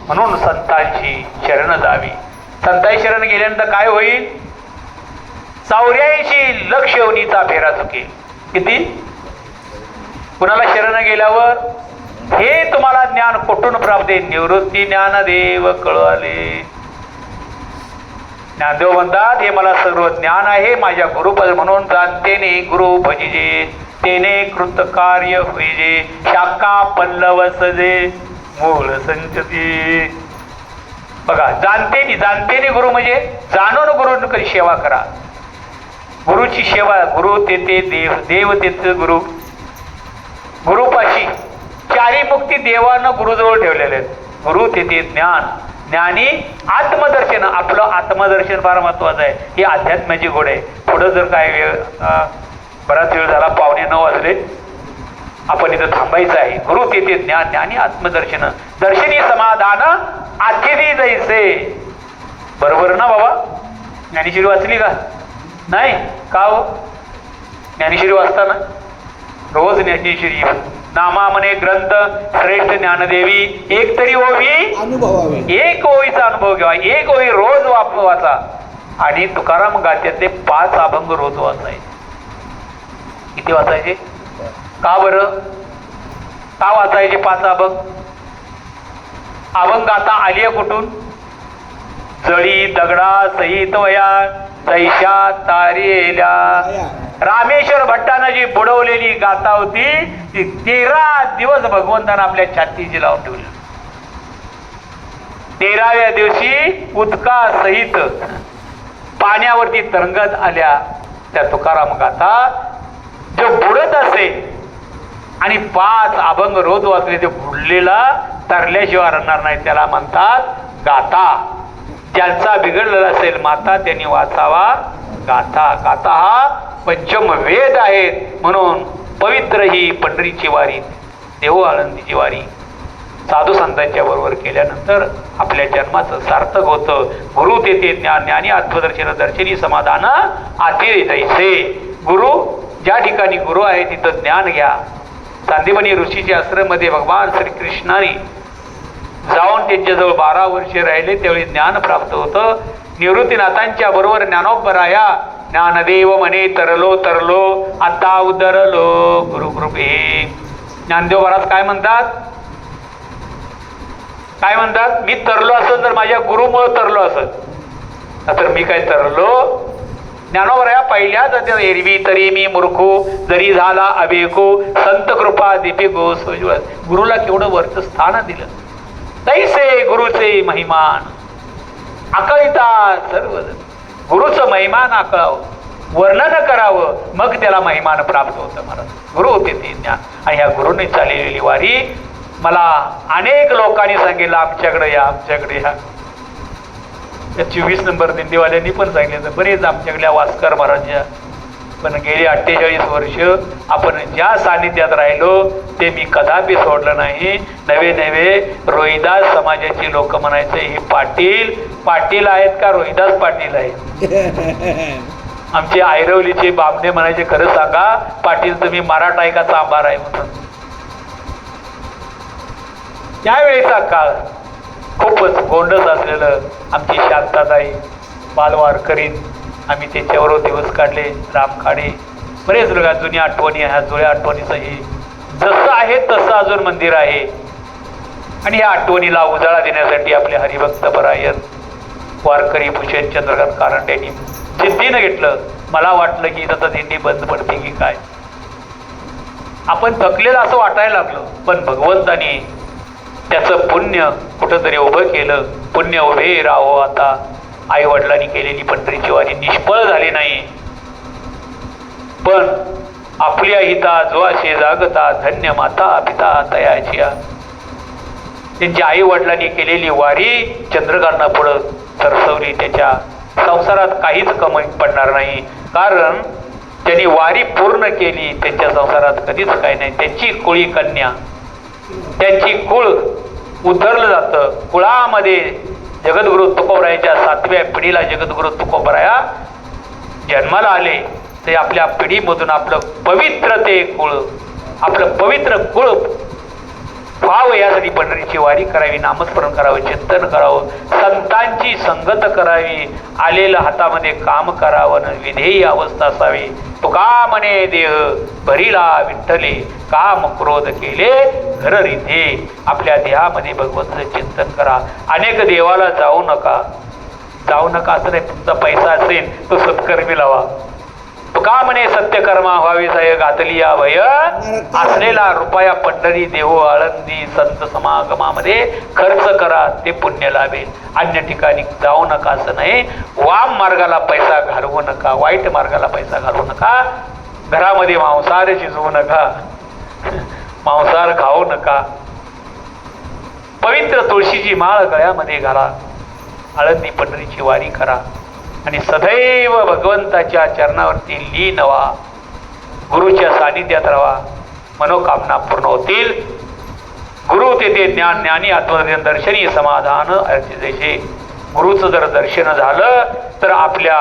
म्हणून संतांची शरण जावी. संतांची शरण गेल्यानंतर काय होईल? 84 लक्ष योनीचा फेरा चुकेल. किती? कुणाला शरण गेल्यावर हे तुम्हाला ज्ञान कुठून प्राप्त आहे? निवृत्ती ज्ञानदेव कळाले. ज्ञानदेव म्हणतात हे मला सर्व ज्ञान आहे माझ्या गुरुपद म्हणून जाणतेने गुरु भजिजे तेने कृत कार्य होईजे शाखा पल्लव सजे मूळ संचती. बघा, जाणतेने गुरु म्हणजे जाणून गुरु सेवा करा. गुरुची सेवा, गुरु तेथे देव, देव तेथे गुरु. गुरुपाशी चारी मुक्ती देवानं गुरुजवळ ठेवलेले आहेत. गुरु तेथे ज्ञान, ज्ञानी आत्मदर्शन. आपलं आत्मदर्शन फार महत्वाचं आहे. ही अध्यात्माची गोड आहे. पुढं जर काय वेळ बराच वेळ झाला, 8:45 वाजले, आपण इथं थांबायचं आहे. गुरु तेथे ज्ञान, ज्ञानी आत्मदर्शन, दर्शनी समाधान आखेरी जैसे. बरोबर ना बाबा? ज्ञानेश्वरी वाचली का? नाही का हो? ज्ञानेश्वरी वाचताना रोज ज्ञानेश्वरी नामा म्हणे ग्रंथ श्रेष्ठ ज्ञानदेवी एक तरी ओवी अनुभवावे. एक ओवीचा अनुभव घ्यावा. एक ओवी रोज वाचा. आणि तुकाराम गात्यातले 5 अभंग रोज वाचायचे. किती वाचायचे? का बरं? का वाचायचे 5 अभंग? अभंग आता आली कुठून? जळी दगडा सहित वया तैशा तारेल्या. रामेश्वर भट्टानं जी बुडवलेली गाथा होती ती 13 दिवस भगवंतानं आपल्या छातीची लावून ठेवली. 13व्या दिवशी उदका सहित पाण्यावरती तरंगत आल्या त्या तुकाराम गाथा. जो बुडत असेल आणि 5 अभंग रोज वाचले ते बुडलेला तरल्याशिवाय राहणार नाही, त्याला म्हणतात गाथा. ज्यांचा बिघडलेला असेल माता त्यांनी वाचावा गाथा. गाथा हा पंचम वेद आहेत. म्हणून पवित्र ही पंढरीची वारी, देहू आळंदीची वारी साधू संतांच्या बरोबर केल्यानंतर आपल्या जन्माचं सार्थक होतं. गुरु तेथे ज्ञान, ज्ञानी आत्मदर्शन, दर्शनी समाधान आती जैसे. गुरु ज्या ठिकाणी गुरु आहे तिथं ज्ञान घ्या. सांदीपनी ऋषीच्या आश्रममध्ये भगवान श्रीकृष्णाने जाऊन त्यांच्याजवळ 12 वर्षे राहिले. त्यावेळी ज्ञान प्राप्त होतं. निवृत्तीनाथांच्या बरोबर ज्ञानोबराया ज्ञानदेव म्हणे तरलो तरलो आता उदरलो गुरुकृपे. ज्ञानदेव महाराज काय म्हणतात? काय म्हणतात? मी तरलो असत तर माझ्या गुरुमुळे तरलो असत, तर मी काय तरलो? ज्ञानोबराया पहिल्याच एरवी तरी मी मूर्खो जरी झाला अवेको संत कृपा दीपिको सोज्वळ. गुरुला केवढं वरचं स्थान दिलं. तैसे गुरुचे महिमान आकळिता सर्वजण. गुरुचं महिमान आकळावं, वर्णन करावं, मग त्याला महिमान प्राप्त होतं. महाराज गुरु होते ते ज्ञान. आणि ह्या गुरुने चाललेली वारी मला अनेक लोकांनी सांगितलं आमच्याकडे या, आमच्याकडे या. त्या 24 नंबर दिंडीवाल्यांनी पण सांगितलं. बरेच आमच्याकडल्या वास्कर महाराजांच्या. पण गेली 48 वर्ष आपण ज्या सानिध्यात राहिलो ते मी कदापि सोडलं नाही. नवे नवे रोहिदास समाजाची लोक म्हणायचे हे पाटील पाटील आहेत का रोहिदास पाटील आहेत? आमचे ऐरवलीचे बामणे म्हणायचे खरं सांगा पाटील तुम्ही मराठा आहे का चांभार आहे म्हणून. त्यावेळेचा काळ खूपच गोंडस असलेलं आमची शांताताई बालवारकरीत आम्ही त्याच्यावर दिवस काढले. रामखाडे बरेच लोक जुन्या आठवणी, ह्या जुळ्या आठवणीचं हे जसं आहे तसं अजून मंदिर आहे. आणि या आठवणीला उजाळा देण्यासाठी आपले हरिभक्त परायण वारकरी भूषण चंद्रकांत कारंडेंनी जिद्दीनं घेतलं. मला वाटलं की आता दिंडी बंद पडते की काय. आपण थकलेलं असं वाटायला लागलं, पण भगवंतानी त्याचं पुण्य कुठंतरी उभं केलं. पुण्य उभे राहो आता. आई वडिलांनी केलेली पंढरीची वारी निष्फळ झाली नाही. पण आपल्या हिता जो असे जागता धन्य माता पिता तयाचिया. त्यांच्या आई वडिलांनी केलेली वारी चंद्रकांना पुढं सरसवली. त्याच्या संसारात काहीच कमी पडणार नाही, कारण त्यांनी वारी पूर्ण केली. त्यांच्या संसारात कधीच काही नाही. त्यांची कुळी कन्या, त्यांची कुळ उद्धरलं जातं. कुळामध्ये जगद्गुरु तुकोबरायाच्या 7व्या पिढीला जगद्गुरु तुकोबराया जन्माला आले. ते आपल्या पिढीमधून आपलं पवित्र ते कुळ, आपलं पवित्र कुळ व्हावं यासाठी पंढरीची वारी करावी, नामस्मरण करावं, चिंतन करावं, संतांची संगत करावी, आलेलं हातामध्ये काम करावं, विधेयी अवस्था असावी. तुका म्हणे देह भरिला विठ्ठले, काम क्रोध केले घर रिधे. आपल्या देहामध्ये भगवंताचं चिंतन करा. अनेक देवाला जाऊ नका असं नाही. तुमचा पैसा असेल तो सत्कर्मी लावा. तुका म्हणे सत्यकर्मा व्हावे जय घातली या भय, असलेला रुपया पंढरी देहो आळंदी संत समागमामध्ये खर्च करा, ते पुण्य लाभेल. अन्य ठिकाणी जाऊ नका असं नाही. वाम मार्गाला पैसा घालवू नका, वाईट मार्गाला पैसा घालवू नका. घरामध्ये मांसाहार शिजवू नका, मांसाहार खाऊ नका. पवित्र तुळशीची माळ गळ्यामध्ये घाला, आळंदी पंढरीची वारी करा आणि सदैव भगवंताच्या चरणावरती लीन व्हा. गुरुच्या सानिध्यात राहा, मनोकामना पूर्ण होतील. गुरु तेथे ज्ञान, ज्ञानी आत्मदर्शन, दर्शनी समाधान अर्थे जैसे. गुरुचं जर दर्शन झालं तर आपल्या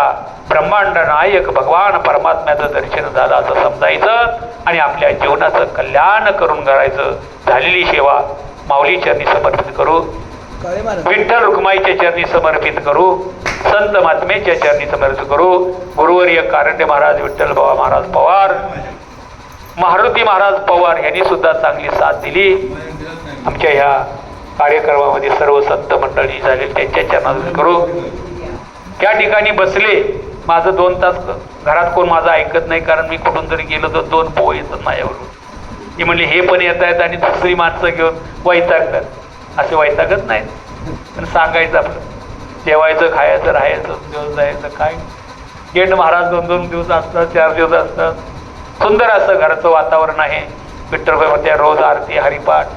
ब्रह्मांड नायक भगवान परमात्म्याचं दर्शन झालं असं समजायचं आणि आपल्या जीवनाचं कल्याण करून करायचं. झालेली सेवा माऊली चरणी समर्पित करू, विठ्ठल रुक्माईच्या चरणी समर्पित करू, संत महात्मेच्या चरणी समर्पित करू. गुरुवर्य कारंडे महाराज, विठ्ठल बाबा महाराज पवार, मारुती महाराज पवार यांनी सुद्धा चांगली साथ दिली. आमच्या ह्या कार्यक्रमामध्ये सर्व संत मंडळी झाले त्यांच्या चरणात करू. त्या ठिकाणी बसले. माझं 2 तास घरात कोण माझं ऐकत नाही, कारण मी कुठून जरी गेलो तर 2 पोह येतात माझ्यावरून. ती म्हणली हे पण येत आहेत आणि दुसरी माणसं घेऊन वैतागतात. असे वैतागत नाहीत, पण सांगायचं आपलं जेवायचं, खायचं, राहायचं, दिवस जायचं. काय गेट महाराज 2-2 दिवस असतात, 4 दिवस असतात. सुंदर असं घरचं वातावरण आहे. विठ्ठल रोज आरती, हरिपाठ